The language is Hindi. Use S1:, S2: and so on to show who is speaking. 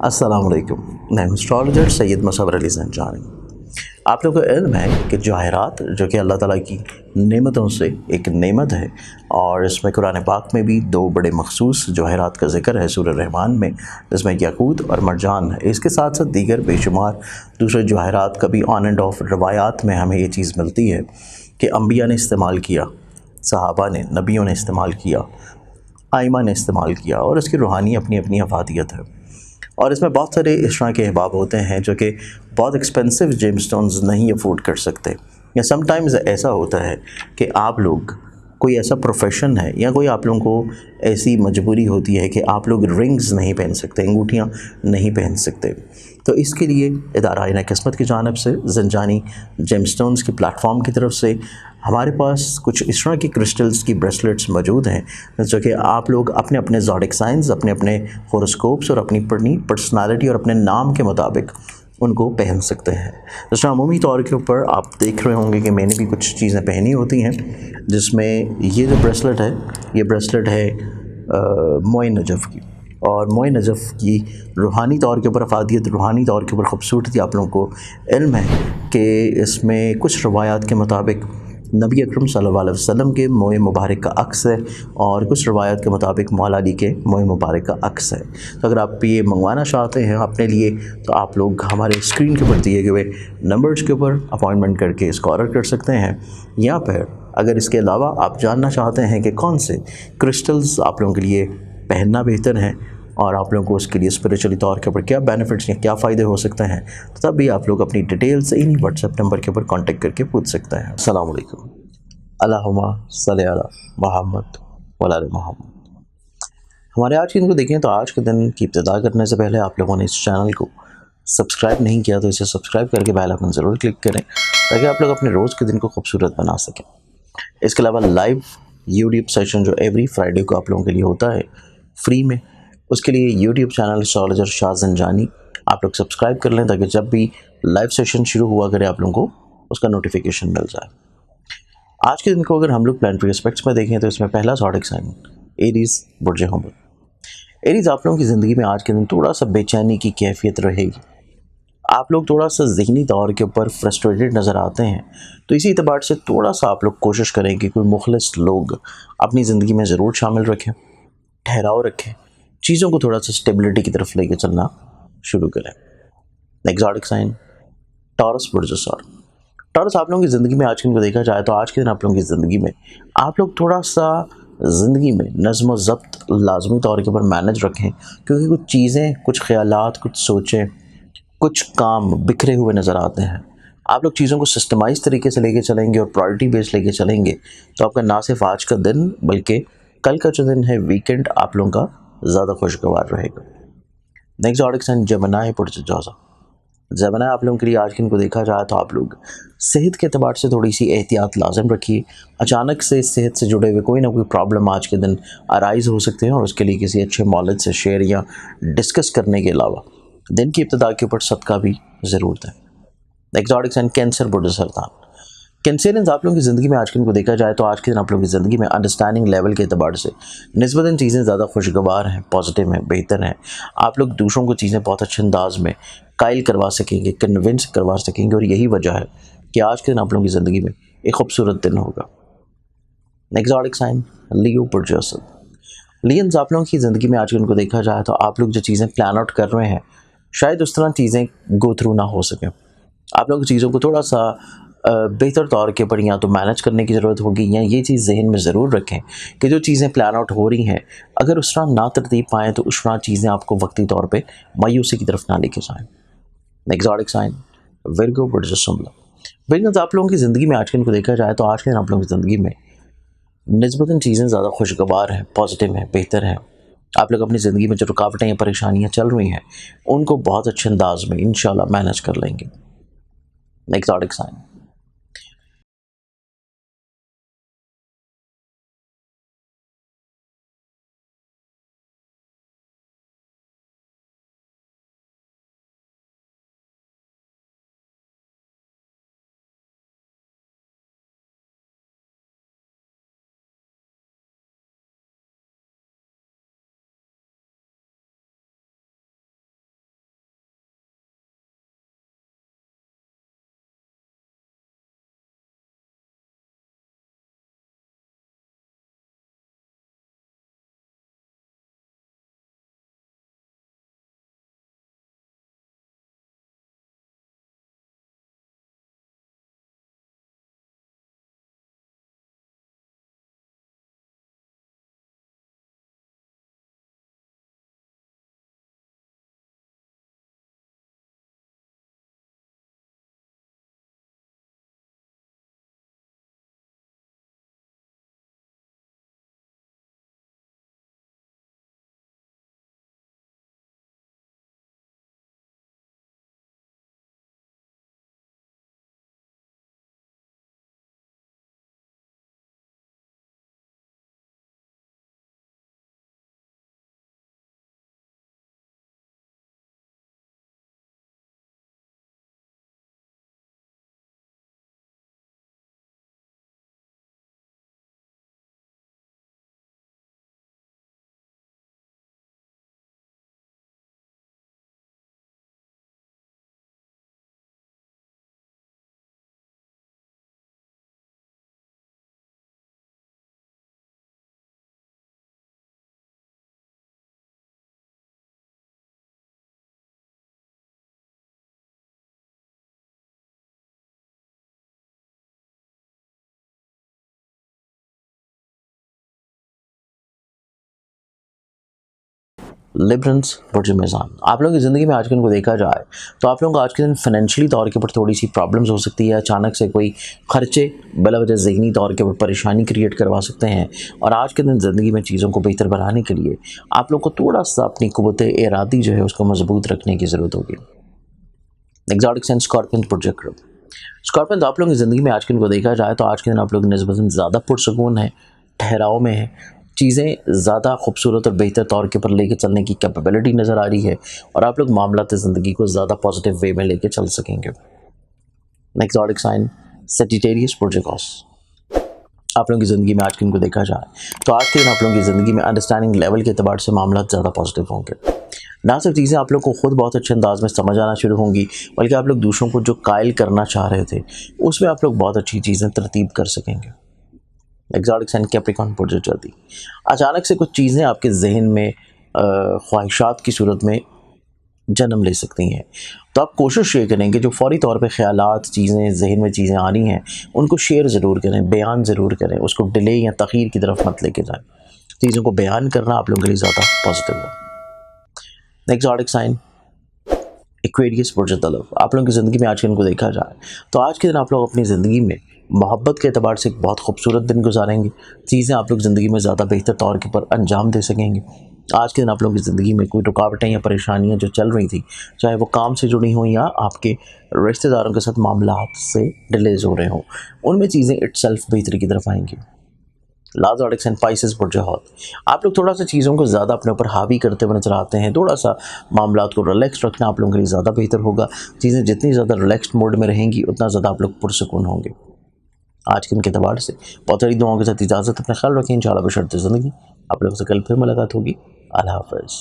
S1: अस्सलाम वालेकुम। मैं हूं एस्ट्रोलॉजर सैयद मुसव्वर अली ज़ंजानी। आप लोगों को इल्म है कि जवाहरात जो कि अल्लाह ताला की नेमतों से एक नेमत है, और इसमें कुरान पाक में भी दो बड़े मखसूस जवाहरात का ज़िक्र है सूरह रहमान में, जिसमें याकूत और मरजान है। इसके साथ साथ दीगर बेशुमार दूसरे जवाहरात का भी ऑन एंड ऑफ रवायात में हमें ये चीज़ मिलती है कि अम्बिया ने इस्तेमाल किया, सहाबा ने, नबियों ने इस्तेमाल किया, आइमा ने इस्तेमाल किया, और इसकी रूहानी अपनी अपनी अफादियत है। और इसमें बहुत सारे इस तरह के अहबाब होते हैं जो कि बहुत एक्सपेंसिव जेमस्टोन्स नहीं अफोर्ड कर सकते, या समटाइम्स ऐसा होता है कि आप लोग, कोई ऐसा प्रोफेशन है या कोई आप लोगों को ऐसी मजबूरी होती है कि आप लोग रिंग्स नहीं पहन सकते, अंगूठियाँ नहीं पहन सकते। तो इसके लिए इदारा आईना किस्मत की जानिब से ज़ंजानी जेमस्टोन्स के प्लेटफॉर्म की तरफ से हमारे पास कुछ इस तरह की क्रिस्टल्स की ब्रेसलेट्स मौजूद हैं जो कि आप लोग अपने अपने ज़ोडिक साइंस, अपने अपने होरोस्कोप्स और अपनी पर्सनालिटी और अपने नाम के मुताबिक उनको पहन सकते हैं। जैसे अमूमी तौर के ऊपर आप देख रहे होंगे कि मैंने भी कुछ चीज़ें पहनी होती हैं, जिसमें ये जो ब्रेसलेट है, ये ब्रेसलेट है मोइन नजफ़ की। और मोइन नजफ़ की रूहानी तौर के ऊपर अफादियत, रूहानी तौर के ऊपर ख़ूबसूरती आप लोगों को इल्म है कि इसमें कुछ रवायात के मुताबिक नबी अकरम सल्लल्लाहु अलैहि वसल्लम के मोए मुबारक का अक्स है, और कुछ रवायत के मुताबिक मौला अली के मोए मुबारक का अक्स है। तो अगर आप ये मंगवाना चाहते हैं अपने लिए, तो आप लोग हमारे स्क्रीन के ऊपर दिए गए नंबर्स के ऊपर अपॉइंटमेंट करके इसको ऑर्डर कर सकते हैं। या फिर अगर इसके अलावा आप जानना चाहते हैं कि कौन से क्रिस्टल्स आप लोगों के लिए पहनना बेहतर है और आप लोगों को उसके लिए स्पिरिचुअली तौर के ऊपर क्या बेनिफिट्स या क्या फ़ायदे हो सकते हैं, तो तब भी आप लोग अपनी डिटेल्स इन्हीं व्हाट्सएप नंबर के ऊपर कांटेक्ट करके पूछ सकते हैं। अस्सलाम वालेकुम। अल्लाहुम्मा सल्ली अला मुहम्मद व अला आलि मुहम्मद। हमारे आज के दिन को देखें तो आज के दिन की इब्तिदा करने से पहले आप लोगों ने इस चैनल को सब्सक्राइब नहीं किया तो इसे सब्सक्राइब करके बेल आइकन ज़रूर क्लिक करें, ताकि आप लोग अपने रोज़ के दिन को खूबसूरत बना सकें। इसके अलावा लाइव यूट्यूब सेशन जो एवरी फ्राइडे को आप लोगों के लिए होता है फ्री में, उसके लिए YouTube channel astrologer Shah Zanjani आप लोग सब्सक्राइब कर लें, ताकि जब भी लाइव सेशन शुरू हुआ करे आप लोगों को उसका नोटिफिकेशन मिल जाए। आज के दिन को अगर हम लोग प्लानिटरी एस्पेक्ट्स में देखें तो इसमें पहला ज़ोडिक साइन एरीज़ बुर्ज हमल। एरीज़ आप लोगों की ज़िंदगी में आज के दिन थोड़ा सा बेचैनी की कैफियत रहेगी। आप लोग थोड़ा सा ज़हनी तौर के ऊपर फ्रस्ट्रेटेड नज़र आते हैं, तो इसी एतबार से थोड़ा सा आप लोग कोशिश करें कि कोई मुखलिस लोग अपनी ज़िंदगी में ज़रूर शामिल रखें, ठहराव रखें, चीज़ों को थोड़ा सा स्टेबिलिटी की तरफ लेके चलना शुरू करें। नेक्स्ट ज़ोडिक साइन टॉरस बुर्ज सौर। टॉरस आप लोगों की ज़िंदगी में आज के दिन को देखा जाए तो आज के दिन आप लोगों की ज़िंदगी में आप लोग थोड़ा सा ज़िंदगी में नज़्म ज़ब्त लाजमी तौर के ऊपर मैनेज रखें, क्योंकि कुछ चीज़ें, कुछ ख़यालात, कुछ सोचें, कुछ काम बिखरे हुए नज़र आते हैं। आप लोग चीज़ों को सिस्टमाइज तरीके से लेके चलेंगे और प्रायोरिटी बेस्ड लेके चलेंगे, तो आपका ना सिर्फ आज का दिन बल्कि कल का जो दिन है वीकेंड आप लोगों का ज़्यादा खुशगवार रहेगा। नेक्स्ट ज़ोडिक साइन जेमिनी बुर्ज जोज़ा। ज़माना आप लोगों के लिए आज के दिन को देखा जाए तो आप लोग सेहत के अतबार से थोड़ी सी एहतियात लाजम रखिए। अचानक से सेहत से जुड़े हुए कोई ना कोई प्रॉब्लम आज के दिन अराइज हो सकते हैं, और उसके लिए किसी अच्छे मौलद से शेयर या डिस्कस करने के अलावा दिन की इब्तिदा के ऊपर सदका भी ज़रूर दें। एक्सॉटिक्स एंड कैंसर बुर्ज सरतान। कैंसरियंस आप लोगों की ज़िंदगी में आज के दिन को देखा जाए तो आज के दिन आप लोगों की ज़िंदगी में अंडरस्टैंडिंग लेवल के अतबार से निस्बतन चीज़ें ज़्यादा खुशगवार हैं, पॉजिटिव हैं, बेहतर हैं। आप लोग दूसरों को चीज़ें बहुत अच्छे अंदाज में कायल करवा सकेंगे, कन्विंस करवा सकेंगे, और यही वजह है कि आज के दिन आप लोगों की ज़िंदगी में एक खूबसूरत दिन होगा। नेक्स्ट ज़ोडिक साइन लियो बुर्ज असद। लियंस आप लोगों की ज़िंदगी में आज के दिन को देखा जाए तो आप लोग जो चीज़ें प्लान आउट कर रहे हैं, शायद उस तरह चीज़ें गो थ्रू ना हो सकें। आप लोग चीज़ों को थोड़ा सा बेहतर तौर के ऊपर या तो मैनेज करने की ज़रूरत होगी, या ये चीज़ जहन में ज़रूर रखें कि जो चीज़ें प्लान आउट हो रही हैं, अगर उस तरह ना तरतीब पाएँ तो उस तरह चीज़ें आपको वक्ती तौर पे मायूसी की तरफ ना लेके जाएँ। नेक्स्ट ज़ोडिक साइन विर्गो बुर्ज शुम्ला। विर्गो आप लोगों की ज़िंदगी में आज के दिन को देखा जाए तो आज के दिन आप लोगों की ज़िंदगी में निस्बतन चीज़ें ज़्यादा खुशगवार हैं, पॉजिटिव हैं, बेहतर हैं। आप लोग अपनी ज़िंदगी में जो रुकावटें या परेशानियाँ चल रही हैं, उनको बहुत अच्छे अंदाज में इंशाल्लाह मैनेज कर लेंगे। नेक्स्ट ज़ोडिक साइन लिब्रंस बुर्ज मेज़ान, आप लोगों की ज़िंदगी में आज के दिन को देखा जाए तो आप लोगों को आज के दिन फाइनेंशियली तौर के ऊपर थोड़ी सी प्रॉब्लम्स हो सकती है। अचानक से कोई खर्चे बिला वजह ज़हनी तौर के ऊपर परेशानी क्रिएट करवा सकते हैं। और आज के दिन ज़िंदगी में चीज़ों को बेहतर बनाने के लिए आप लोग को थोड़ा सा अपनी क़ुव्वत इरादी जो है उसको मजबूत रखने की ज़रूरत होगी। Exotic sign scorpion project scorpion, आप लोगों की ज़िंदगी में आज के दिन को देखा जाए तो आज के दिन आप लोग निस्बतन ज़्यादा पुरसकून है, ठहराव में है, चीज़ें ज़्यादा खूबसूरत और बेहतर तौर के ऊपर लेके चलने की कैपेबिलिटी नज़र आ रही है और आप लोग मामलात ज़िंदगी को ज़्यादा पॉजिटिव वे में लेके चल सकेंगे। नेक्स्ट ज़ोडिक साइन सजिटेरियस प्रोजेकॉस, आप लोगों की ज़िंदगी में आज के दिन को देखा जाए तो आज के दिन आप लोगों की ज़िंदगी में अंडरस्टैंडिंग लेवल के अतबार से मामला ज़्यादा पॉजिटिव होंगे। ना सिर्फ चीज़ें आप लोग को खुद बहुत अच्छे अंदाज में समझ आना शुरू होंगी, बल्कि आप लोग दूसरों को जो कायल करना चाह रहे थे उसमें आप लोग बहुत अच्छी चीज़ें तरतीब कर सकेंगे। एग्जॉटिक साइन कैप्रिकॉर्न प्रोजेक्ट जल्दी, अचानक से कुछ चीज़ें आपके जहन में ख्वाहिशात की सूरत में जन्म ले सकती हैं, तो आप कोशिश ये करें कि जो फौरी तौर पे ख़यालात चीज़ें जहन में चीज़ें आ रही हैं उनको शेयर ज़रूर करें, बयान ज़रूर करें, उसको डिले या तख़ीर की तरफ मत लेके जाएं। चीज़ों को बयान करना आप लोगों के लिए ज़्यादा पॉजिटिव है। Next zodiac sign Aquarius project तलब, आप लोगों की ज़िंदगी में आज के दिन को देखा जाए तो आज के दिन आप लोग अपनी ज़िंदगी में मोहब्बत के अतबार से एक बहुत खूबसूरत दिन गुजारेंगे। चीज़ें आप लोग ज़िंदगी में ज़्यादा बेहतर तौर के ऊपर अंजाम दे सकेंगे। आज के दिन आप लोगों की ज़िंदगी में कोई रुकावटें या परेशानियां जो चल रही थी, चाहे वो काम से जुड़ी हों या आपके रिश्तेदारों के साथ मामलात से डिलेज हो रहे हों, उनमें चीज़ें इटसेल्फ बेहतरी की तरफ आएंगी। लाज़ोडिक एंड पाइसेस बुर्जहौत, आप लोग थोड़ा सा चीज़ों को ज़्यादा अपने ऊपर हावी करते हुए नजर आते हैं। थोड़ा सा मामलात को रिलैक्स रखना आप लोगों के लिए ज़्यादा बेहतर होगा। चीज़ें जितनी ज़्यादा रिलैक्स्ड मोड में रहेंगी उतना ज़्यादा आप लोग पुरसकून होंगे। आज के दिन के अतबार से बहुत सारी दुआओं के साथ इजाज़त, अपना ख्याल रखें। इंशाअल्लाह बशर्ते ज़िंदगी, आप लोगों से कल फिर मुलाकात होगी। अल्लाह हाफ़िज़।